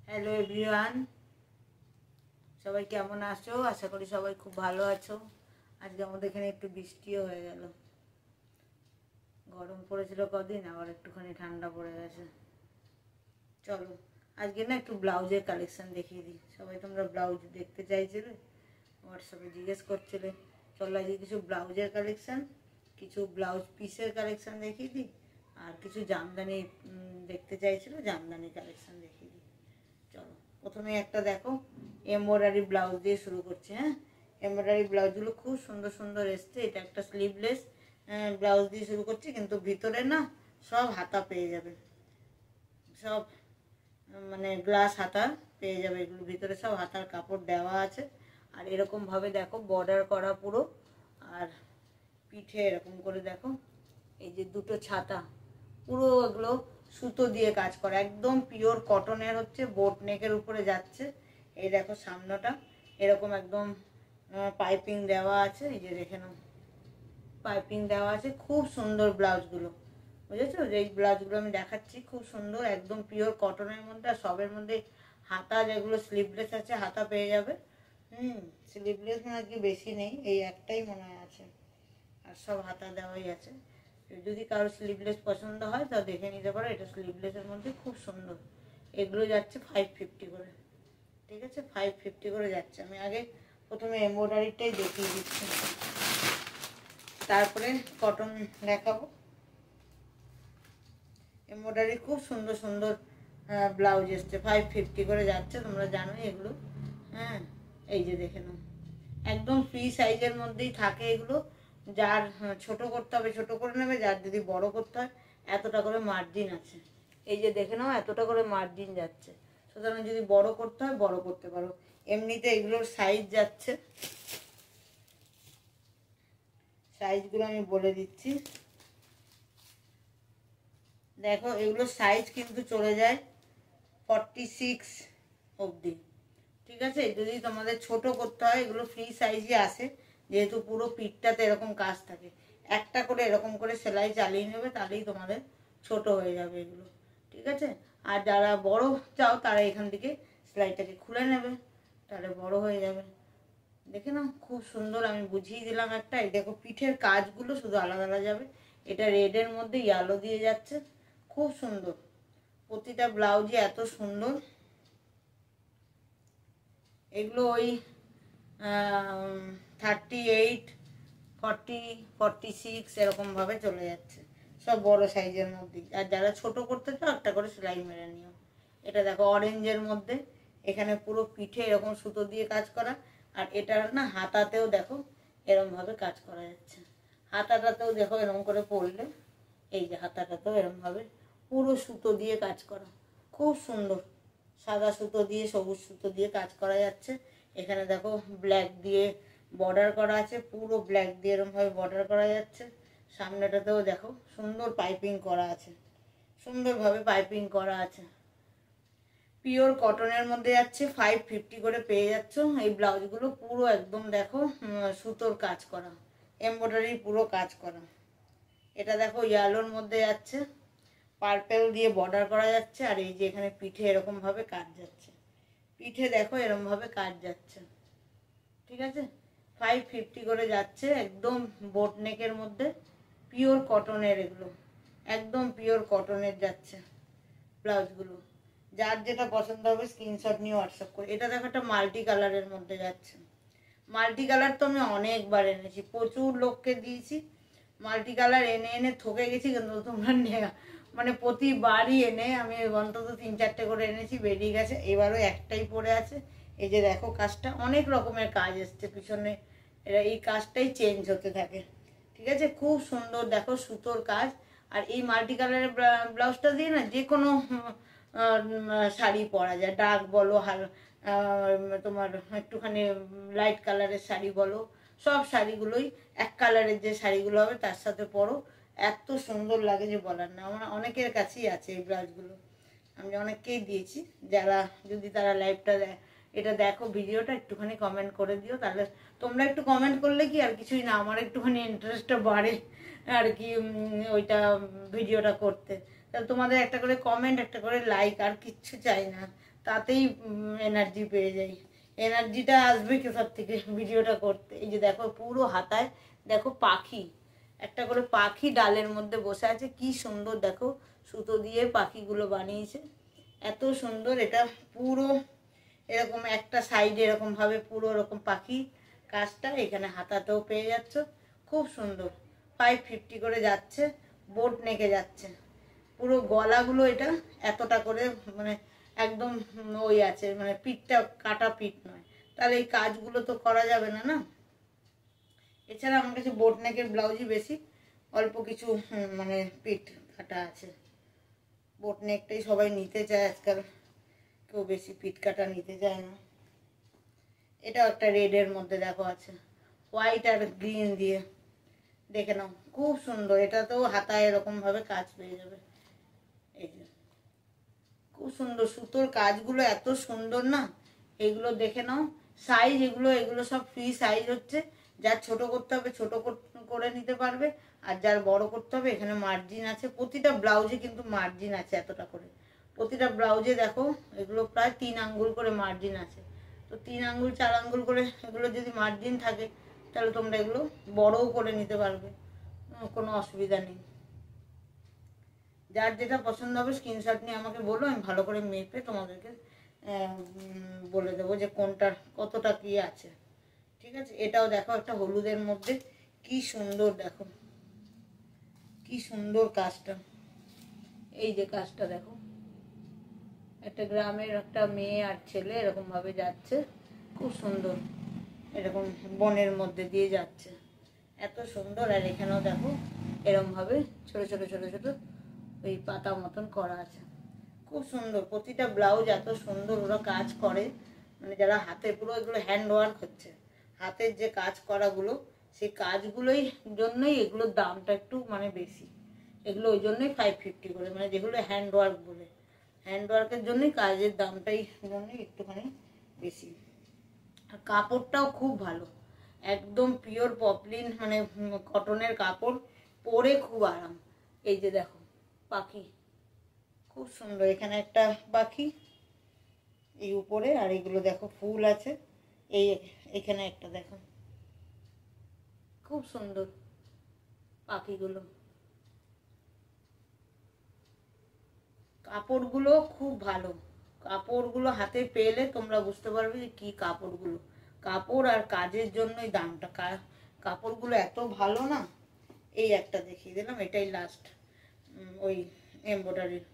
Hello everyone, সবাই কেমন আছো? আশা করি সবাই খুব ভালো আছো। আজকে আমাদের এখানে একটু বৃষ্টিও হয়ে গেল। গরম পড়েছিল কদিন, আবার একটুখানি ঠান্ডা পড়ে গেছে। চলো আজকে না একটু ব্লাউজের কালেকশন দেখিয়ে দিই। সবাই তোমরা ব্লাউজ দেখতে চাইছিলে, হোয়াটসঅ্যাপে জিজ্ঞেস করছিলে। চলো আজকে কিছু ব্লাউজের কালেকশন, কিছু ব্লাউজ পিসের কালেকশন দেখিয়ে দিই, আর কিছু জামদানি দেখতে চাইছিল, জামদানি কালেকশন দেখিয়ে দিই। চলো প্রথমে একটা দেখো, এমব্রয়ডারি ব্লাউজ দিয়ে শুরু করছি। হ্যাঁ, এমব্রয়ডারি ব্লাউজগুলো খুব সুন্দর সুন্দর এসছে। এটা একটা স্লিভলেস ব্লাউজ দিয়ে শুরু করছি, কিন্তু ভিতরে না সব হাতা পেয়ে যাবে, সব মানে গ্লাস হাতা পেয়ে যাবে। এগুলো ভিতরে সব হাতার কাপড় দেওয়া আছে। আর এরকমভাবে দেখো বর্ডার করা পুরো, আর পিঠে এরকম করে দেখো এই যে দুটো ছাতা, পুরো এগুলো সুতো দিয়ে কাজ করা, একদম পিওর কটনের হচ্ছে। বোট নেকের উপরে যাচ্ছে। এই দেখো সামনেটা এরকম একদম পাইপিং দেওয়া আছে। এই যে দেখে নাও, পাইপিং দেওয়া আছে। খুব সুন্দর ব্লাউজগুলো, বুঝেছো? যে এই ব্লাউজগুলো আমি দেখাচ্ছি খুব সুন্দর, একদম পিওর কটনের মধ্যে। আর সবের মধ্যে হাতা, যেগুলো স্লিভলেস আছে হাতা পেয়ে যাবে। স্লিভলেস মনে হয় কি বেশি নেই, এই একটাই মনে হয় আছে, আর সব হাতা দেওয়াই আছে। যদি কারো স্লিভলেস পছন্দ হয় তা দেখে নিতে পারো। এটা স্লিভলেসের মধ্যে খুব সুন্দর। এগুলো যাচ্ছে 550 করে, ঠিক আছে? 550 করে যাচ্ছে। আমি আগে প্রথমে এমব্রয়ডারিটাই দেখিয়ে দিচ্ছি, তারপরে কটন দেখাবো। এমব্রয়ডারি খুব সুন্দর সুন্দর ব্লাউজ এসছে, 550 করে যাচ্ছে। তোমরা জানো এগুলো। হ্যাঁ, এই যে দেখে নাও, একদম ফ্রি সাইজের মধ্যেই থাকে এগুলো। যার ছোট করতে হবে ছোট করে নেবে, যার যদি বড় করতে হয় এতটা করে মার্জিন আছে। এই যে দেখে নাও, এতটা করে মার্জিন যাচ্ছে। সুতরাং যদি বড় করতে হয় বড় করতে পারো। এমনিতে এগুলোর সাইজ যাচ্ছে, সাইজগুলো আমি বলে দিচ্ছি। দেখো এগুলো সাইজ কিন্তু চলে যায় 46 অবধি, ঠিক আছে? যদি তোমাদের ছোট করতে হয়, এগুলো ফ্রি সাইজই আসে, যেহেতু পুরো পিঠটাতে এরকম কাজ থাকে। একটা করে এরকম করে সেলাই চালিয়ে নেবে, তাহলেই তোমাদের ছোট হয়ে যাবে এগুলো, ঠিক আছে? আর যারা বড় চাও তারা এখান থেকে সেলাইটাকে খুলে নেবে, তাহলে বড় হয়ে যাবে। দেখে নাও খুব সুন্দর, আমি বুঝিয়ে দিলাম একটা। এই দেখো পিঠের কাজগুলো শুধু আলাদা আলাদা যাবে। এটা রেডের মধ্যে ইয়েলো দিয়ে যাচ্ছে, খুব সুন্দর। প্রতিটা ব্লাউজই এত সুন্দর। এগুলো ওই 38, 40, 46 এরকমভাবে চলে যাচ্ছে, সব বড় সাইজের মধ্যেই। আর যারা ছোট করতে চাও একটা করে সেলাই মেরে নিও। এটা দেখো অরেঞ্জের মধ্যে, এখানে পুরো পিঠে এরকম সুতো দিয়ে কাজ করা। আর এটার না হাতাতেও দেখো এরমভাবে কাজ করা যাচ্ছে। হাতাটাতেও দেখো এরকম করে পরলে, এই যে হাতাটাতেও এরমভাবে পুরো সুতো দিয়ে কাজ করা, খুব সুন্দর। সাদা সুতো দিয়ে সবুজ সুতো দিয়ে কাজ করা যাচ্ছে। এখানে দেখো ব্ল্যাক দিয়ে বর্ডার করা আছে, পুরো ব্ল্যাক দিয়ে এরমভাবে বর্ডার করা যাচ্ছে। সামনেটাতেও দেখো সুন্দর পাইপিং করা আছে, সুন্দরভাবে পাইপিং করা আছে। পিওর কটনের মধ্যে যাচ্ছে, 550 করে পেয়ে যাচ্ছ। এই ব্লাউজগুলো পুরো একদম দেখো সুতোর কাজ করা, এমব্রয়ডারি পুরো কাজ করা। এটা দেখো ইয়েলোর মধ্যে যাচ্ছে, পার্পেল দিয়ে বর্ডার করা যাচ্ছে। আর এই যে এখানে পিঠে এরকম ভাবে কাজ যাচ্ছে, পিঠে দেখো এরকম ভাবে কাজ যাচ্ছে, ঠিক আছে? 550 করে যাচ্ছে, একদম বোট নেকের মধ্যে, পিওর কটনের। এগুলো একদম পিওর কটনের যাচ্ছে ব্লাউজগুলো। যার যেটা পছন্দ হবে স্ক্রিনশট নিয়ে হোয়াটসঅ্যাপ করে। এটা দেখো একটা মাল্টি কালারের মধ্যে যাচ্ছে। মাল্টি কালার তো আমি অনেকবার এনেছি, প্রচুর লোককে দিয়েছি। মাল্টি কালার এনে এনে থকে গেছি, কিন্তু তোমরা মানে প্রতিবারই এনে আমি অন্তত 3-4টে করে এনেছি, বেরিয়ে গেছে। এবারও একটাই পড়ে আছে। এই যে দেখো কাজটা, অনেক রকমের কাজ এসছে পিছনে। এই কাজটাই চেঞ্জ হতে থাকে, ঠিক আছে? খুব সুন্দর দেখো সুতোর কাজ। আর এই মাল্টি কালারের ব্লাউজটা দিয়ে না যে কোনো শাড়ি পরা যায়। ডার্ক বলো, তোমার একটুখানি লাইট কালারের শাড়ি বলো, সব শাড়িগুলোই এক কালারের যে শাড়িগুলো হবে তার সাথে পরো, এত সুন্দর লাগে যে বলার না। আমার অনেকের কাছেই আছে এই ব্লাউজগুলো, আমি অনেককেই দিয়েছি। যারা যদি তারা লাইভটা এটা দেখো, ভিডিওটা একটুখানি কমেন্ট করে দিও। তাহলে তোমরা একটু কমেন্ট করলে কি আর কিছুই না, আমার একটুখানি ইন্টারেস্টটা বাড়ে আর কি ওইটা ভিডিওটা করতে। তাহলে তোমাদের একটা করে কমেন্ট, একটা করে লাইক, আর কিচ্ছু চাই না। তাতেই এনার্জি পেয়ে যাই। এনার্জিটা আসবে কোথার থেকে ভিডিওটা করতে। এই যে দেখো পুরো হাতায় দেখো পাখি, একটা করে পাখি ডালের মধ্যে বসে আছে, কি সুন্দর দেখো সুতো দিয়ে পাখিগুলো বানিয়েছে, এত সুন্দর। এটা পুরো এরকম একটা সাইডে এরকম ভাবে পুরো এরকম পাখি কাজটা এখানে হাতাতেও পেয়ে যাচ্ছ, খুব সুন্দর। 550 করে যাচ্ছে, বোট নেকে যাচ্ছে। পুরো গলাগুলো এটা এতটা করে মানে একদম ওই আছে, মানে পিঠটা কাটা পিঠ নয়, তাহলে এই কাজগুলো তো করা যাবে না না। এছাড়া আমার কাছে বোট নেকের ব্লাউজই বেশি, অল্প কিছু মানে পিঠ কাটা আছে। বোট নেকটাই সবাই নিতে চায় আজকাল, কেউ বেশি পিঠ কাটা নিতে চায় না। এটাও একটা রেডের মধ্যে দেখো আছে, হোয়াইট আর গ্রিন দিয়ে, দেখে নাও খুব সুন্দর। এটাতেও হাতায় এরকম ভাবে কাজ পেয়ে যাবে। এই যে খুব সুন্দর সুতোর কাজগুলো এত সুন্দর না, এগুলো দেখে নাও। সাইজ এগুলো সব ফ্রি সাইজ হচ্ছে, যার ছোট করতে হবে ছোট করে নিতে পারবে, আর যার বড় করতে হবে এখানে মার্জিন আছে। প্রতিটা ব্লাউজে কিন্তু মার্জিন আছে এতটা করে, প্রতিটা ব্লাউজে দেখো এগুলো প্রায় 3 আঙ্গুল করে মার্জিন আছে। তো 3 আঙ্গুল 4 আঙ্গুল করে এগুলো যদি মার্জিন থাকে তাহলে তোমরা এগুলো বড়ও করে নিতে পারবে, কোনো অসুবিধা নেই। যার যেটা পছন্দ হবে স্ক্রিনশট নিয়ে আমাকে বলো, আমি ভালো করে মেপে তোমাদেরকে বলে দেবো যে কোনটার কতটা কি আছে, ঠিক আছে। এটাও দেখো একটা হলুদের মধ্যে, কি সুন্দর দেখো, কি সুন্দর কাজটা। এই যে কাজটা দেখো, একটা গ্রামের একটা মেয়ে আর ছেলে এরকম ভাবে যাচ্ছে, খুব সুন্দর, এরকম বনের মধ্যে দিয়ে যাচ্ছে, এত সুন্দর। আর এখানেও দেখো এরকম ভাবে ছোট ছোট ছোট ছোট ওই পাতা মতন করা আছে, খুব সুন্দর। প্রতিটা ব্লাউজ এত সুন্দর ওরা কাজ করে, মানে যারা হাতে পুরো এগুলো হ্যান্ড ওয়ার্ক হচ্ছে, হাতের যে কাজ করাগুলো, সেই কাজগুলোই জন্যই এগুলোর দামটা একটু মানে বেশি। এগুলো ওই জন্যই 550 করে, মানে যেগুলো হ্যান্ড ওয়ার্ক বলে, হ্যান্ড ওয়ার্কের জন্যই কাজের দামটাই জন্যই একটুখানি বেশি। আর কাপড়টাও খুব ভালো, একদম পিওর পপলিন মানে কটনের কাপড়, পরে খুব আরাম। এই যে দেখো পাখি, খুব সুন্দর। এখানে একটা পাখি এই উপরে, আর এগুলো দেখো ফুল আছে, এই এখানে একটা দেখো, খুব সুন্দর পাখিগুলো। কাপড়গুলো খুব ভালো, কাপড়গুলো হাতে পেলে তোমরা বুঝতে পারবে যে কি কাপড়গুলো, কাপড় আর কাজের জন্যই দামটা। কাপড়গুলো এত ভালো না। এই একটা দেখিয়ে দিলাম, এটাই লাস্ট ওই এমব্রয়ডারির।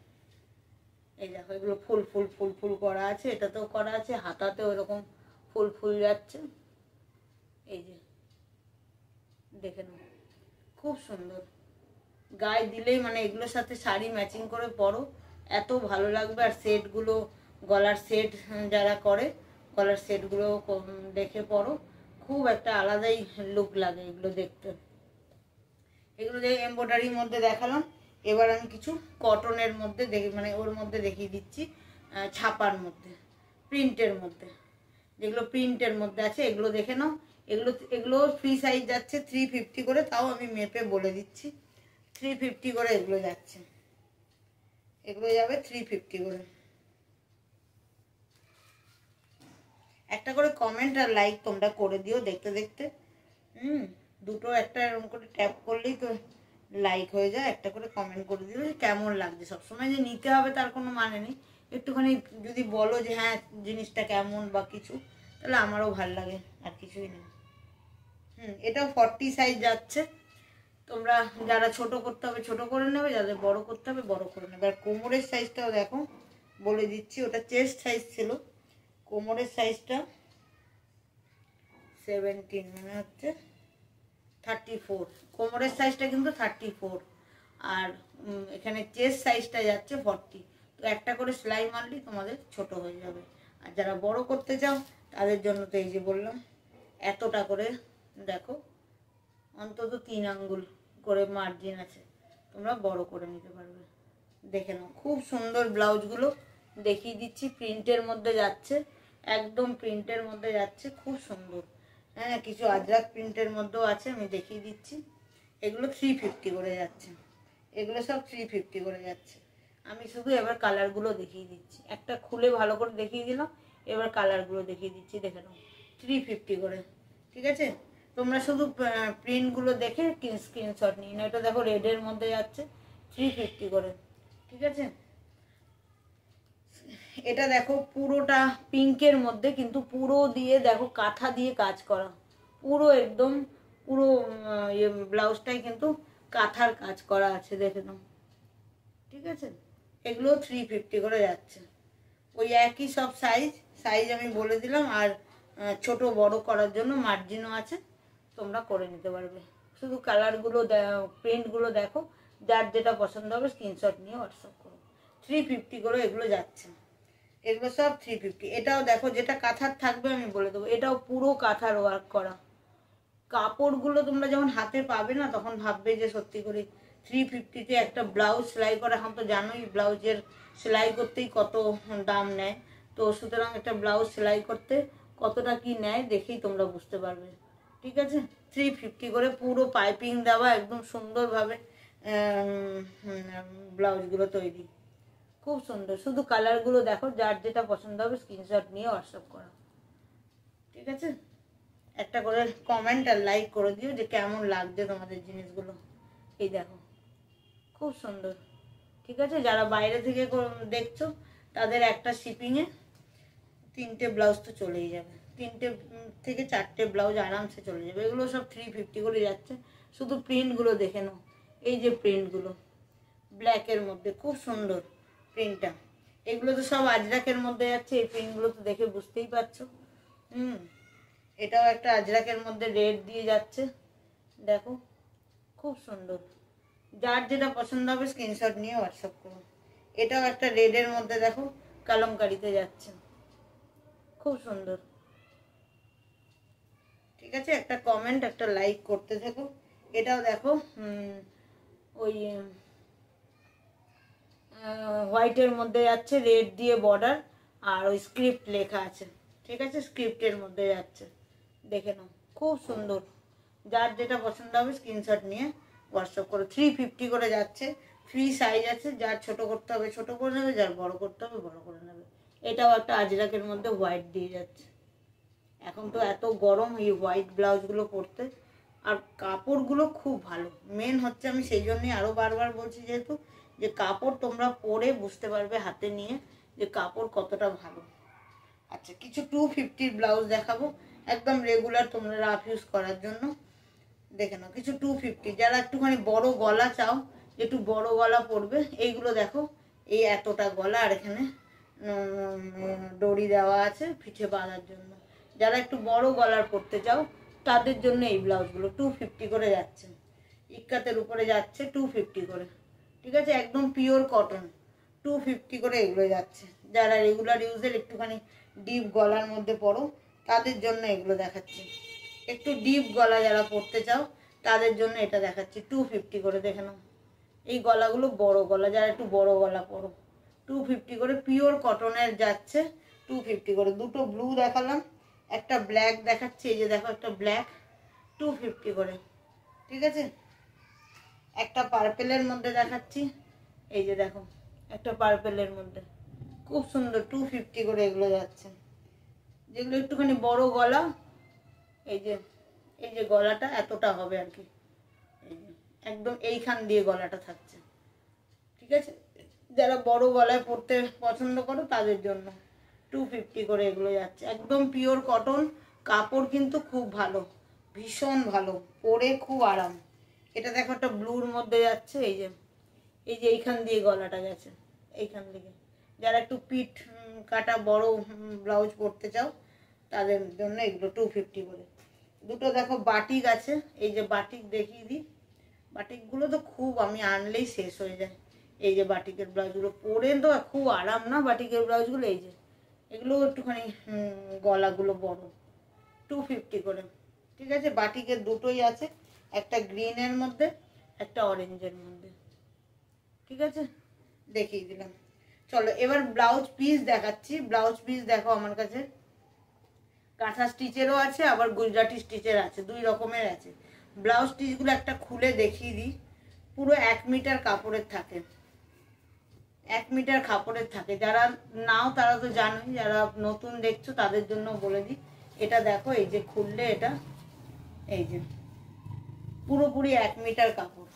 এই দেখো এগুলো ফুল ফুল ফুল ফুল করা আছে, এটাতেও করা আছে, হাতাতেও এরকম ফুল ফুল যাচ্ছে। এই যে দেখে নাও, খুব সুন্দর। গায়ে দিলেই মানে এগুলোর সাথে শাড়ি ম্যাচিং করে পরো, এত ভালো লাগবে। আর সেটগুলো, গলার সেট যারা করে, গলার সেটগুলো দেখে পরো, খুব একটা আলাদাই লুক লাগে এগুলো দেখতে। এগুলো যে এমব্রয়ডারির মধ্যে দেখালাম, এবার আমি কিছু কটনের মধ্যে মানে ওর মধ্যে দেখিয়ে দিচ্ছি, ছাপার মধ্যে, প্রিন্টের মধ্যে, যেগুলো প্রিন্টের মধ্যে আছে এগুলো দেখে নাও। এগুলো ফ্রি সাইজ যাচ্ছে 350 করে, তাও আমি মেপে বলে দিচ্ছি 350 করে এগুলো যাচ্ছে, এগুলো যাবে 350 করে। একটা করে কমেন্ট আর লাইক তোমরা করে দিও দেখতে দেখতে, দুটো একটা এরকম করে ট্যাপ করলেই তো লাইক হয়ে যায়। একটা করে কমেন্ট করে দিও যে কেমন লাগছে। সবসময় যে নিতে হবে তার কোনো মানে নেই, একটুখানি যদি বলো যে হ্যাঁ জিনিসটা কেমন বা কিছু, তাহলে আমারও ভাল লাগে, আর কিছুই নেই। এটাও 40 সাইজ যাচ্ছে, তোমরা যারা ছোট করতে হবে ছোট করে নেবে, যাদের বড় করতে হবে বড় করে নেবে। আর কোমরের সাইজটাও দেখো বলে দিচ্ছি, ওটা চেস্ট সাইজ ছিল, কোমরের সাইজটা 17 মানে হচ্ছে 34, কোমরের সাইজটা কিন্তু 34, আর এখানে চেস্ট সাইজটা যাচ্ছে 40। তো একটা করে সেলাই মারলেই তোমাদের ছোট হয়ে যাবে। আর যারা বড় করতে চাও তাদের জন্য তো এই যে বললাম এতটা করে দেখো, অন্তত 3 আঙ্গুল করে মার্জিন আছে, তোমরা বড় করে নিতে পারবে। দেখে নাও খুব সুন্দর ব্লাউজগুলো দেখিয়ে দিচ্ছি, প্রিন্টের মধ্যে যাচ্ছে, একদম প্রিন্টের মধ্যে যাচ্ছে, খুব সুন্দর। হ্যাঁ কিছু আজরাক প্রিন্টের মধ্যেও আছে, আমি দেখিয়ে দিচ্ছি। এগুলো 350 করে যাচ্ছে, এগুলো সব 350 করে যাচ্ছে। আমি শুধু এবার কালারগুলো দেখিয়ে দিচ্ছি, একটা খুলে ভালো করে দেখিয়ে দিলাম, এবার কালারগুলো দেখিয়ে দিচ্ছি, দেখে নাও। 350 করে, ঠিক আছে। তোমরা শুধু প্রিন্টগুলো দেখে স্ক্রিনশট নিয়ে নাও। এটা দেখো রেডের মধ্যে যাচ্ছে 350 করে, ঠিক আছে। এটা দেখো পুরোটা পিঙ্কের মধ্যে, কিন্তু পুরো দিয়ে দেখো কাঁথা দিয়ে কাজ করা, পুরো একদম পুরো ব্লাউজটাই কিন্তু কাঁথার কাজ করা আছে, দেখে নাও, ঠিক আছে। এগুলো 350 করে যাচ্ছে। ওই একই সব সাইজ আমি বলে দিলাম। আর ছোট বড় করার জন্য মার্জিনও আছে, তোমরা করে নিতে পারবে। শুধু কালারগুলো প্রিন্টগুলো দেখো, যার যেটা পছন্দ হবে স্ক্রিনশট নিয়ে হোয়াটসঅ্যাপ করো। 350 করে এগুলো যাচ্ছে, এগুলো সব 350। এটাও দেখো, যেটা কাঁথার থাকবে আমি বলে দেবো, এটাও পুরো কাঁথার ওয়ার্ক করা। কাপড়গুলো তোমরা যখন হাতে পাবে না, তখন ভাববে যে সত্যি করে 350-তে একটা ব্লাউজ সেলাই করা। এখন তো জানোই ব্লাউজের সেলাই করতেই কত দাম নেয়, তো সুতরাং একটা ব্লাউজ সেলাই করতে কতটা কি নেয় দেখেই তোমরা বুঝতে পারবে, ঠিক আছে। 350 করে পুরো পাইপিং দেওয়া, একদম সুন্দরভাবে ব্লাউজগুলো তৈরি, খুব সুন্দর। শুধু কালারগুলো দেখো, যার যেটা পছন্দ হবে স্ক্রিনশট নিয়ে হোয়াটসঅ্যাপ করো, ঠিক আছে। একটা করে কমেন্ট আর লাইক করে দিও যে কেমন লাগছে তোমাদের জিনিসগুলো। এই দেখো খুব সুন্দর, ঠিক আছে। যারা বাইরে থেকে দেখছো তাদের একটা শিপিংয়ে 3টে ব্লাউজ তো চলেই যাবে, 3টে থেকে 4টে ব্লাউজ আরামসে চলে যাবে। এগুলো সব 350 করে যাচ্ছে। শুধু প্রিন্টগুলো দেখে নাও, এই যে প্রিন্টগুলো ব্ল্যাকের মধ্যে, খুব সুন্দর প্রিন্টটা। এগুলো তো সব আজরাকের মধ্যে যাচ্ছে, এই প্রিন্টগুলো তো দেখে বুঝতেই পারছো। এটাও একটা আজরাকের মধ্যে রেড দিয়ে যাচ্ছে, দেখো খুব সুন্দর। যার যেটা পছন্দ হবে স্ক্রিনশট নিয়ে হোয়াটসঅ্যাপ করুন। এটাও একটা রেডের মধ্যে দেখো কালামকারিতে যাচ্ছে, খুব সুন্দর, ঠিক আছে। একটা কমেন্ট একটা লাইক করতে থাকো। এটাও দেখো ওই হোয়াইটের মধ্যে যাচ্ছে, রেড দিয়ে বর্ডার, আর ওই স্ক্রিপ্ট লেখা আছে, ঠিক আছে। স্ক্রিপ্টের মধ্যে যাচ্ছে, দেখে নাও খুব সুন্দর। যার যেটা পছন্দ হবে স্ক্রিনশট নিয়ে হোয়াটসঅ্যাপ করো। 350 করে যাচ্ছে। ফ্রি সাইজ আছে, যার ছোট করতে হবে ছোট করে নেবে, যার বড় করতে হবে বড় করে নেবে। এটাও একটা আজরাকের মধ্যে হোয়াইট দিয়ে যাচ্ছে। এখন তো এত গরম এই হোয়াইট ব্লাউজগুলো পরতে, আর কাপড়গুলো খুব ভালো। মেন হচ্ছে আমি সেই জন্যই আরও বারবার বলছি, যেহেতু যে কাপড় তোমরা পরে বুঝতে পারবে হাতে নিয়ে যে কাপড় কতটা ভালো। আচ্ছা, কিছু 250 ব্লাউজ দেখাবো, একদম রেগুলার তোমরা রাফ ইউজ করার জন্য। দেখে নাও কিছু 250। যারা একটুখানি বড় গলা চাও, একটু বড় গলা পরবে, এইগুলো দেখো, এই এতটা গলা, আর এখানে দড়ি দেওয়া আছে পিঠে বাঁধার জন্য। যারা একটু বড় গলার পরতে চাও তাদের জন্য এই ব্লাউজগুলো 250 করে যাচ্ছে। ইক্কাতের উপরে যাচ্ছে 250 করে, ঠিক আছে। একদম পিওর কটন, 250 করে এগুলো যাচ্ছে। যারা রেগুলার ইউজের একটুখানি ডিপ গলার মধ্যে পরো তাদের জন্য এগুলো দেখাচ্ছি। একটু ডিপ গলা যারা পরতে চাও তাদের জন্য এটা দেখাচ্ছি 250 করে, দেখে নাও। এই গলাগুলো বড় গলা, যারা একটু বড় গলা পরো 250 করে পিওর কটনের যাচ্ছে 250 করে। দুটো ব্লু দেখালাম, একটা ব্ল্যাক দেখাচ্ছি, এই যে দেখো একটা ব্ল্যাক 250 করে, ঠিক আছে। একটা পার্পেলের মধ্যে দেখাচ্ছি, এই যে দেখো একটা পার্পেলের মধ্যে, খুব সুন্দর 250 করে এগুলো যাচ্ছে। যেগুলো একটুখানি বড় গলা, এই যে গলাটা এতটা হবে আর কি, এই যে একদম এইখান দিয়ে গলাটা থাকছে, ঠিক আছে। যারা বড় গলায় পরতে পছন্দ করো তাদের জন্য 250 করে এগুলো যাচ্ছে। একদম পিওর কটন, কাপড় কিন্তু খুব ভালো, ভীষণ ভালো, পরে খুব আরাম। এটা দেখো একটা ব্লুর মধ্যে যাচ্ছে, এই যে এইখান দিয়ে গলাটা গেছে, এইখান থেকে। যারা একটু পিঠ কাটা বড় ব্লাউজ পরতে চাও তাদের জন্য এগুলো 250 করে। দুটো দেখো বাটিক আছে, এই যে বাটিক দেখিয়ে দিই। বাটিকগুলো তো খুব, আমি আনলেই শেষ হয়ে যায়। এই যে বাটিকের ব্লাউজগুলো পরে তো খুব আরাম না বাটিকের ব্লাউজগুলো, এই যে এগুলো একটুখানি গলাগুলো বড়, 250 করে, ঠিক আছে। বাটিকের দুটোই আছে, একটা গ্রিনের মধ্যে একটা অরেঞ্জের মধ্যে, ঠিক আছে, দেখিয়ে দিলাম। চলো এবার ব্লাউজ পিস দেখাচ্ছি। ব্লাউজ পিস দেখো আমার কাছে কাঁথা স্টিচেরও আছে, আবার গুজরাটি স্টিচের আছে, দুই রকমের আছে। ব্লাউজ স্টিচগুলো একটা খুলে দেখিয়ে দিই। পুরো 1 মিটার কাপড়ের থাকে, 1 মিটার কাপড়ের থাকে। যারা নাও তারা তো জানোই, যারা নতুন দেখছো তাদের জন্য বলে দিই। এটা দেখো, এই যে খুললে এটা, এই যে পুরোপুরি 1 মিটার কাপড়।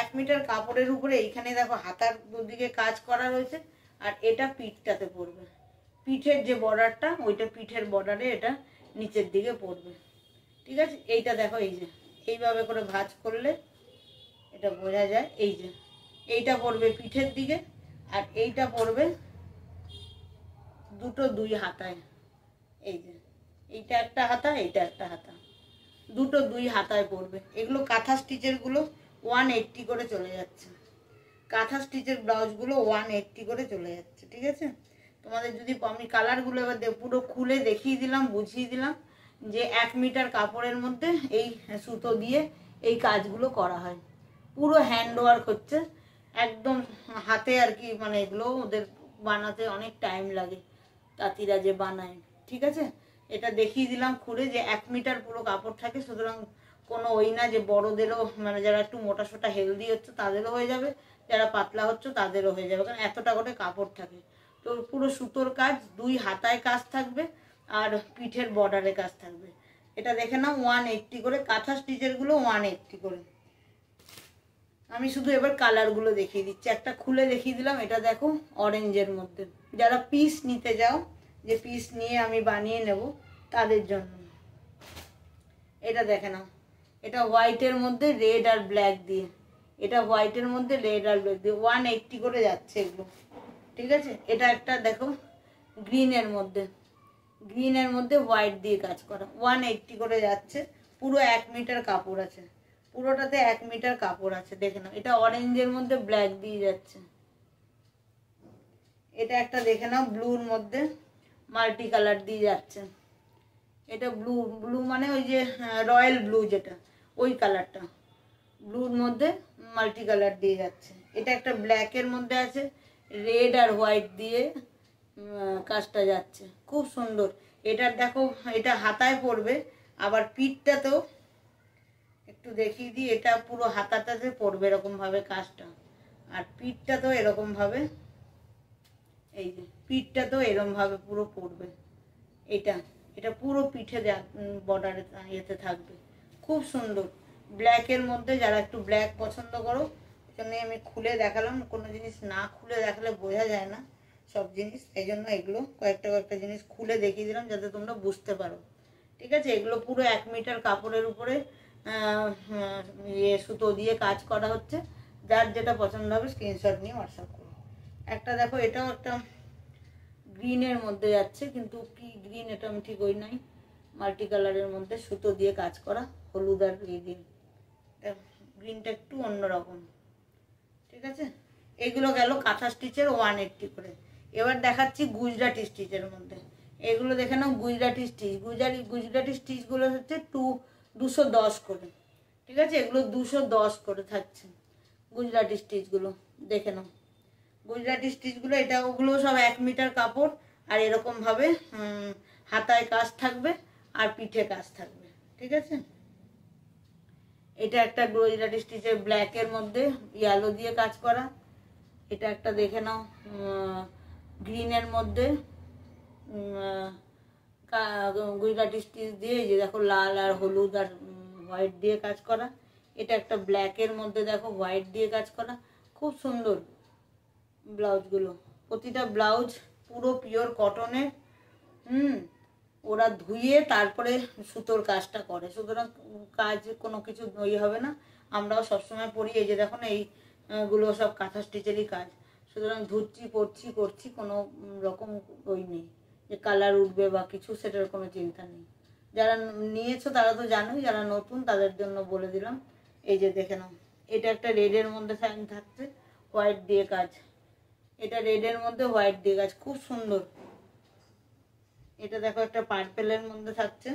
1 মিটার কাপড়ের উপরে এইখানে দেখো হাতার দুদিকে কাজ করা রয়েছে, আর এটা পিঠটাতে পড়বে। পিঠের যে বর্ডারটা, ওইটা পিঠের বর্ডারে এটা নিচের দিকে পড়বে। ঠিক আছে, এইটা দেখো, এই যে এইভাবে করে ভাঁজ করলে এটা বোঝা যায়। এই যে এইটা পড়বে পিঠের দিকে, আর এইটা পড়বে দুটো 2 হাতায়। এই যে এইটা একটা হাতা, এইটা একটা হাতা, দুটো 2 হাতায় পড়বে। এগুলো কাঁথা স্টিচের গুলো 180 করে চলে যাচ্ছে। কাঁথা স্টিচের ব্লাউজগুলো 180 করে চলে যাচ্ছে। ঠিক আছে, তোমাদের যদি আমি কালারগুলো এবার পুরো খুলে দেখিয়ে দিলাম, বুঝিয়ে দিলাম যে 1 মিটার কাপড়ের মধ্যে এই সুতো দিয়ে এই কাজগুলো করা হয়। পুরো হ্যান্ড ওয়ার্ক হচ্ছে একদম হাতে আর কি। মানে এগুলো ওদের বানাতে অনেক টাইম লাগে, তাঁতিরা যে বানায়। ঠিক আছে, এটা দেখিয়ে দিলাম খুলে যে 1 মিটার পুরো কাপড় থাকে। সুতরাং কোনো ওই না যে বড়দেরও, মানে যারা একটু মোটা সোটা হেলদি হচ্ছে তাদেরও হয়ে যাবে, যারা পাতলা হচ্ছে তাদেরও হয়ে যাবে, কারণ এতটা করে কাপড় থাকে। তো পুরো সুতোর কাজ, 2 হাতায় কাজ থাকবে, আর পিঠের বর্ডারে কাজ থাকবে। এটা দেখে নাও 180 করে। কাঁথা স্টিচের গুলো 180 করে। আমি শুধু এবার কালারগুলো দেখিয়ে দিচ্ছি, একটা খুলে দেখিয়ে দিলাম। এটা দেখো অরেঞ্জের মধ্যে, যারা পিস নিতে যাও, যে পিস নিয়ে আমি বানিয়ে নেব তাদের জন্য। এটা দেখে নাও, এটা হোয়াইটের মধ্যে রেড আর ব্ল্যাক দিয়ে, এটা হোয়াইটের মধ্যে রেড আর ব্ল্যাক দিয়ে 180 করে যাচ্ছে এগুলো। ঠিক আছে, এটা একটা দেখো গ্রিনের মধ্যে, গ্রিনের মধ্যে হোয়াইট দিয়ে কাজ করা, 180 করে যাচ্ছে। পুরো 1 মিটার কাপড় আছে, পুরোটাতে 1 মিটার কাপড় আছে। দেখে নাও, এটা অরেঞ্জের মধ্যে ব্ল্যাক দিয়ে যাচ্ছে। এটা একটা দেখে নাও ব্লুর মধ্যে মাল্টি কালার দিয়ে যাচ্ছে। এটা ব্লু, ব্লু মানে ওই যে রয়্যাল ব্লু, যেটা ওই কালারটা, ব্লুর মধ্যে মাল্টি কালার দিয়ে যাচ্ছে। এটা একটা ব্ল্যাকের মধ্যে আছে, রেড আর হোয়াইট দিয়ে কাজটা যাচ্ছে, খুব সুন্দর। এটার দেখো, এটা হাতায় পড়বে, আবার পিঠটাতেও একটু দেখিয়ে দিই। এটা পুরো হাতাটাতে পড়বে এরকম ভাবে কাজটা, আর পিঠটাতেও এরকম ভাবে, এই যে পিঠটাতেও এরকম ভাবে পুরো পড়বে। এটা এটা পুরো পিঠে বর্ডারে ইয়েতে থাকবে, খুব সুন্দর। ব্ল্যাকের মধ্যে যারা একটু ব্ল্যাক পছন্দ করো, এজন্য আমি খুলে দেখালাম। কোনো জিনিস না খুলে দেখালে বোঝা যায় না সব জিনিস, এই জন্য এগুলো কয়েকটা জিনিস খুলে দেখিয়ে দিলাম যাতে তোমরা বুঝতে পারো। ঠিক আছে, এগুলো পুরো 1 মিটার কাপড়ের উপরে সুতো দিয়ে কাজ করা হচ্ছে। যার যেটা পছন্দ হবে স্ক্রিনশট নিয়ে হোয়াটসঅ্যাপ করো। একটা দেখো, এটাও একটা গ্রিনের মধ্যে যাচ্ছে, কিন্তু কি গ্রিন এটা আমি ঠিক ওই নাই, মাল্টি কালারের মধ্যে সুতো দিয়ে কাজ করা, হলুদ আর গ্রিন। গ্রিনটা একটু অন্যরকম। ঠিক আছে, এগুলো গেল কাঁথা স্টিচের 180 করে। এবার দেখাচ্ছি গুজরাটি স্টিচের মধ্যে। এগুলো দেখে নাও গুজরাটি স্টিচ। গুজরাটি স্টিচগুলো হচ্ছে 210 করে। ঠিক আছে, এগুলো 210 করে থাকছে গুজরাটি স্টিচগুলো। দেখে নাও গুজরাটি স্টিচগুলো, এটা ওগুলো সব 1 মিটার কাপড়, আর এরকম ভাবে হাতায় কাজ থাকবে আর পিঠে কাজ থাকবে। ঠিক আছে, এটা একটা গুজরাটি স্টিচের ব্ল্যাকের মধ্যে ইয়েলো দিয়ে কাজ করা। এটা একটা দেখে নাও গ্রিনের মধ্যে গুজরাটি স্টিচ দিয়ে, এই যে দেখো লাল আর হলুদ আর হোয়াইট দিয়ে কাজ করা। এটা একটা ব্ল্যাকের মধ্যে দেখো হোয়াইট দিয়ে কাজ করা, খুব সুন্দর ব্লাউজগুলো। প্রতিটা ব্লাউজ পুরো পিওর কটনের। ওরা ধুয়ে তারপরে সুতোর কাজটা করে, সুতরাং কাজ কোনো কিছু ইয়ে হবে না। আমরাও সবসময় পরি, এই যে দেখো না এইগুলো সব কাঁথা স্টিচেরই কাজ। সুতরাং ধুচ্ছি, পরছি, করছি, কোনো রকম ওই নেই যে কালার উঠবে বা কিছু, সেটার কোনো চিন্তা নেই। যারা নিয়েছো তারা তো জানোই, যারা নতুন তাদের জন্য বলে দিলাম। এই যে দেখে নাও, এটা একটা রেডের মধ্যে থাকছে, হোয়াইট দিয়ে কাজ। এটা রেডের মধ্যে হোয়াইট দিয়ে কাজ, খুব সুন্দর। এটা দেখো একটা পার্পেলের মধ্যে থাকছে,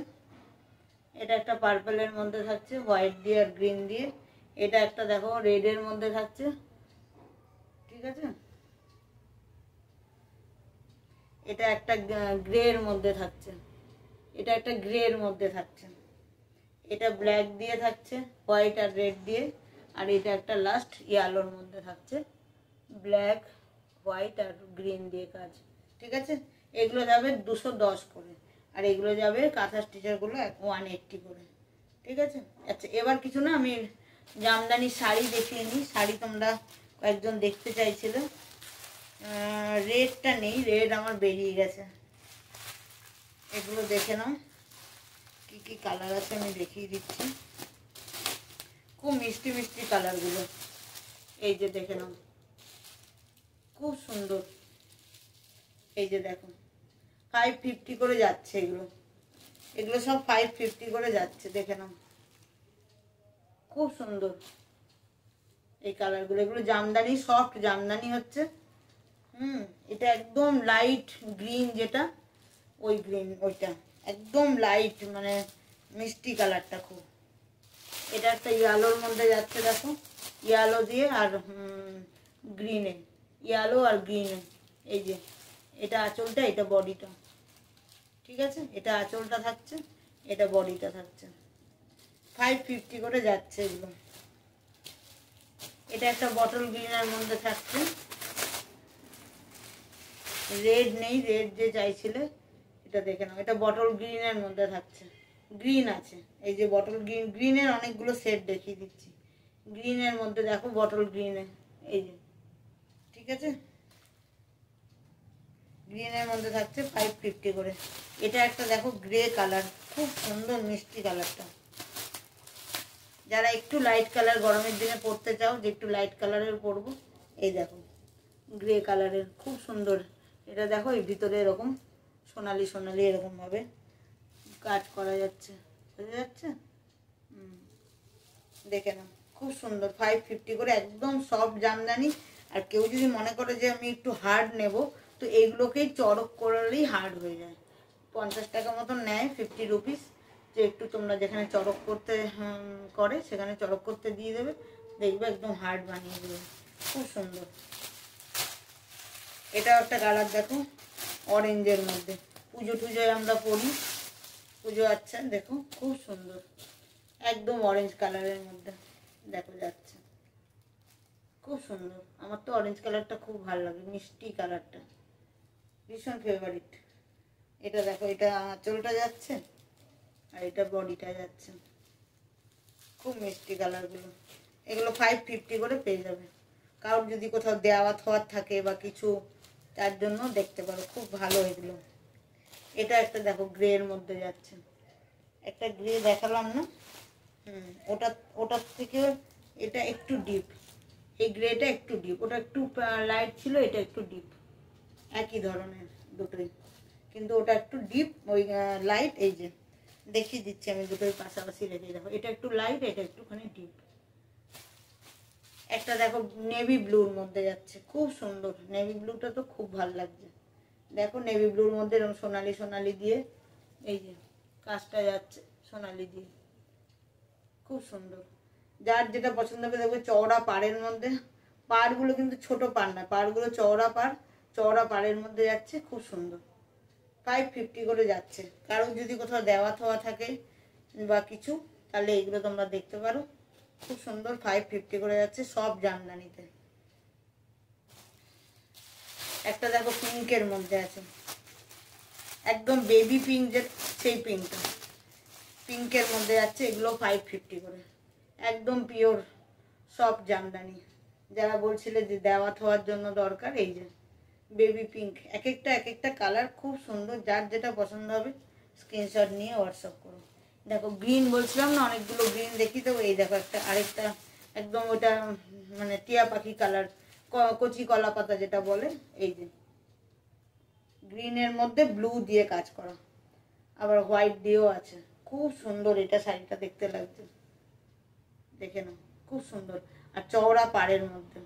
এটা একটা পার্পেলের মধ্যে থাকছে হোয়াইট দিয়ে আর গ্রিন দিয়ে। এটা একটা দেখো রেডের মধ্যে থাকছে। ঠিক আছে, এটা একটা গ্রের মধ্যে থাকছে, এটা একটা গ্রের মধ্যে থাকছে। এটা ব্ল্যাক দিয়ে থাকছে, হোয়াইট আর রেড দিয়ে। আর এটা একটা লাস্ট ইয়েলোর মধ্যে থাকছে, ব্ল্যাক, হোয়াইট আর গ্রিন দিয়ে কাজ, ঠিক আছে। এগুলো যাবে 210 করে, আর এগুলো যাবে কাঁথা স্টিচারগুলো 180 করে, ঠিক আছে। আচ্ছা এবার কিছু না, আমি জামদানি শাড়ি দেখিয়ে নিই। শাড়ি তোমরা কয়েকজন দেখতে চাইছিলে, রেডটা নেই, রেড আমার বেরিয়ে গেছে। এগুলো দেখে নাও কি কি কালার আছে, আমি দেখিয়ে দিচ্ছি। খুব মিষ্টি মিষ্টি কালারগুলো, এই যে দেখে নাও, খুব সুন্দর। এই যে দেখো 550 করে যাচ্ছে এগুলো, এগুলো সব 550 করে যাচ্ছে, দেখে নাও খুব সুন্দর এই কালারগুলো। এগুলো জামদানি, সফট জামদানি হচ্ছে। এটা একদম লাইট গ্রিন, যেটা ওই গ্রিন, ওইটা একদম লাইট মানে মিষ্টি কালারটা খুব। এটা একটা ইয়েলোর মধ্যে যাচ্ছে, দেখো ইয়েলো দিয়ে আর গ্রিনে, ইয়েলো আর গ্রিনে। এই যে এটা আঁচলটা, এটা বডিটা, ঠিক আছে। এটা আঁচলটা থাকছে, এটা বডিটা থাকছে। 550 করে যাচ্ছে এগুলো। এটা একটা বটল গ্রিনের মধ্যে থাকছে, রেড নেই, রেড যে চাইছিলে এটা দেখে নাও। এটা বটল গ্রিনের মধ্যে থাকছে, গ্রিন আছে, এই যে বটল গ্রিন, গ্রিনের অনেকগুলো সেট দেখিয়ে দিচ্ছি। গ্রিনের মধ্যে দেখো বটল গ্রিনে, এই যে, ঠিক আছে। গ্রিনের মধ্যে থাকছে 550 করে। এটা একটা দেখো গ্রে কালার, খুব সুন্দর মিষ্টি কালারটা। যারা একটু লাইট কালার গরমের দিনে পরতে চাও, যে একটু লাইট কালারের পরবো, এই দেখো গ্রে কালারের, খুব সুন্দর। এটা দেখো এই ভিতরে এরকম সোনালি সোনালি এরকম ভাবে কাজ করা যাচ্ছে, বোঝা যাচ্ছে? দেখে নাও খুব সুন্দর, 550 করে, একদম সফট জামদানি। আর কেউ যদি মনে করে যে আমি একটু হার্ড নেব, তো এইগুলোকেই চড়ক করলেই হার্ড হয়ে যায়। 50 টাকা মতন নেয়, 50 রুপিস, যে একটু তোমরা যেখানে চড়ক করতে করে সেখানে চড়ক করতে দিয়ে দেবে, দেখবে একদম হার্ড বানিয়ে দেবে, খুব সুন্দর। এটাও একটা কালার দেখো অরেঞ্জের মধ্যে, পুজো টুজোয় আমরা পরি, পুজো আচ্ছা দেখো খুব সুন্দর, একদম অরেঞ্জ কালারের মধ্যে দেখো যাচ্ছে, খুব সুন্দর। আমার তো অরেঞ্জ কালারটা খুব ভালো লাগে, মিষ্টি কালারটা ভীষণ ফেভারিট। এটা দেখো, এটা আঁচলটা যাচ্ছে আর এটা বডিটা যাচ্ছে, খুব মিষ্টি কালারগুলো। এগুলো 550 করে পেয়ে যাবে। কারোর যদি কোথাও দেওয়া থাওয়ার থাকে বা কিছু, তার জন্য দেখতে পারো, খুব ভালো এগুলো। এটা একটা দেখো গ্রের মধ্যে যাচ্ছে, একটা গ্রে দেখালাম না, ওটার থেকে এটা একটু ডিপ, এই গ্রেটা একটু ডিপ, ওটা একটু লাইট ছিল, এটা একটু ডিপ, একই ধরনের দুটোই, কিন্তু ওটা একটু ডিপ, ওই লাইট। এই যে দেখিয়ে দিচ্ছি আমি, দুটোই পাশাপাশি রেখে দেখো, এটা একটু লাইট, এটা একটুখানি ডিপ। একটা দেখো নেভি ব্লুর মধ্যে যাচ্ছে, খুব সুন্দর, নেভি ব্লুটা তো খুব ভালো লাগছে। দেখো নেভি ব্লুর মধ্যে এরকম সোনালি সোনালি দিয়ে, এই যে কাজটা যাচ্ছে সোনালি দিয়ে, খুব সুন্দর। যার যেটা পছন্দ হবে দেখবে চওড়া পাড়ের মধ্যে, পাড়গুলো কিন্তু ছোট পাড় না, পাড়গুলো চওড়া পাড়, চওড়া পাড়ের মধ্যে যাচ্ছে, খুব সুন্দর। 550 করে যাচ্ছে। কারো যদি কোথাও দেওয়া থাওয়া থাকে বা কিছু, তাহলে এইগুলো তোমরা দেখতে পারো, খুব সুন্দর, 550 করে যাচ্ছে সব জামদানিতে। একটা দেখো পিঙ্কের মধ্যে আছে, একদম বেবি পিঙ্ক, যে সেই পিঙ্কটা, পিঙ্কের মধ্যে যাচ্ছে, এগুলো 550 করে, একদম পিওর সব জামদানি। যারা বলছিলে যে দেওয়া থাওয়ার জন্য দরকার, এই যে বেবি পিঙ্ক, এক একটা কালার খুব সুন্দর। যার যেটা পছন্দ হবে স্ক্রিনশট নিয়ে হোয়াটসঅ্যাপ করো। দেখো গ্রিন বলছিলাম না, অনেকগুলো গ্রিন দেখি তো, এই দেখো একটা আরেকটা একদম ওটা মানে টিয়া পাখি কালার, কচি কলা পাতা যেটা বলে, এই যে গ্রিনের মধ্যে ব্লু দিয়ে কাজ করা, আবার হোয়াইট দিয়েও আছে, খুব সুন্দর। এটা শাড়িটা দেখতে লাগছে, দেখে নাও খুব সুন্দর। আর চওড়া পাড়ের মধ্যে,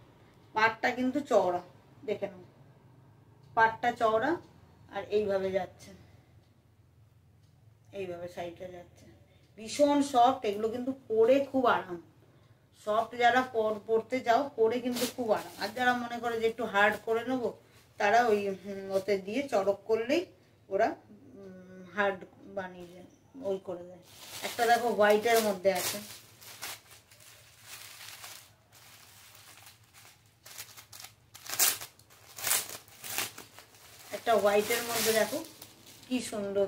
পাড়টা কিন্তু চওড়া, দেখে নাও পাড়টা চওড়া, আর এইভাবে যাচ্ছে, এইভাবে শাড়িটা যাচ্ছে, ভীষণ সফট। এগুলো কিন্তু পরে খুব আরাম, সফট যারা পরতে চাও পরে কিন্তু খুব আরাম। আর যারা মনে করে যে একটু হার্ড করে নেবো, তারা ওই ওতে দিয়ে চড়ক করলেই ওরা হার্ড বানিয়ে দেয়, ওই করে দেয়। একটা দেখো হোয়াইটের মধ্যে আছে, একটা হোয়াইটের মধ্যে দেখো কি সুন্দর,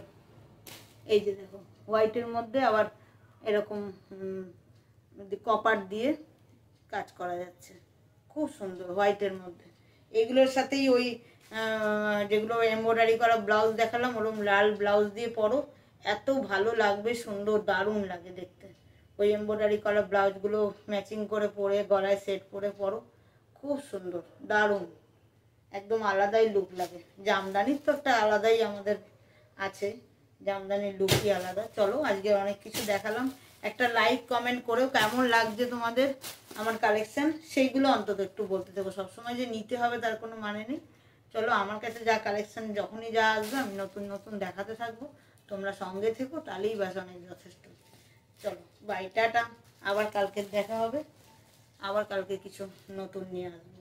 এই যে দেখো হোয়াইটের মধ্যে আবার এরকম কপার দিয়ে কাজ করা যাচ্ছে, খুব সুন্দর হোয়াইটের মধ্যে। এগুলোর সাথেই ওই যেগুলো এমব্রয়ডারি করা ব্লাউজ দেখালাম ওরকম লাল ব্লাউজ দিয়ে পরো, এত ভালো লাগবে, সুন্দর দারুণ লাগে দেখতে। ওই এমব্রয়ডারি করা ব্লাউজগুলো ম্যাচিং করে পরে গলায় সেট করে পরো, খুব সুন্দর দারুণ, একদম আলাদাই লুক লাগে। জামদানির তো একটা আলাদাই আমাদের আছে, জামদানির লুকই আলাদা। চলো আজকে অনেক কিছু দেখালাম, একটা লাইক কমেন্ট করেও কেমন লাগছে তোমাদের আমার কালেকশন সেইগুলো অন্তত একটু বলতে থাকো। সবসময় যে নিতে হবে তার কোনো মানে নেই। চলো আমার কাছে যা কালেকশন যখনই যা আসবে আমি নতুন নতুন দেখাতে থাকবো, তোমরা সঙ্গে থেকো, তাহলেই ব্যাস অনেক যথেষ্ট। চলো বাই, টাটা, আবার কালকে দেখা হবে, আবার কালকে কিছু নতুন নিয়ে আসবো।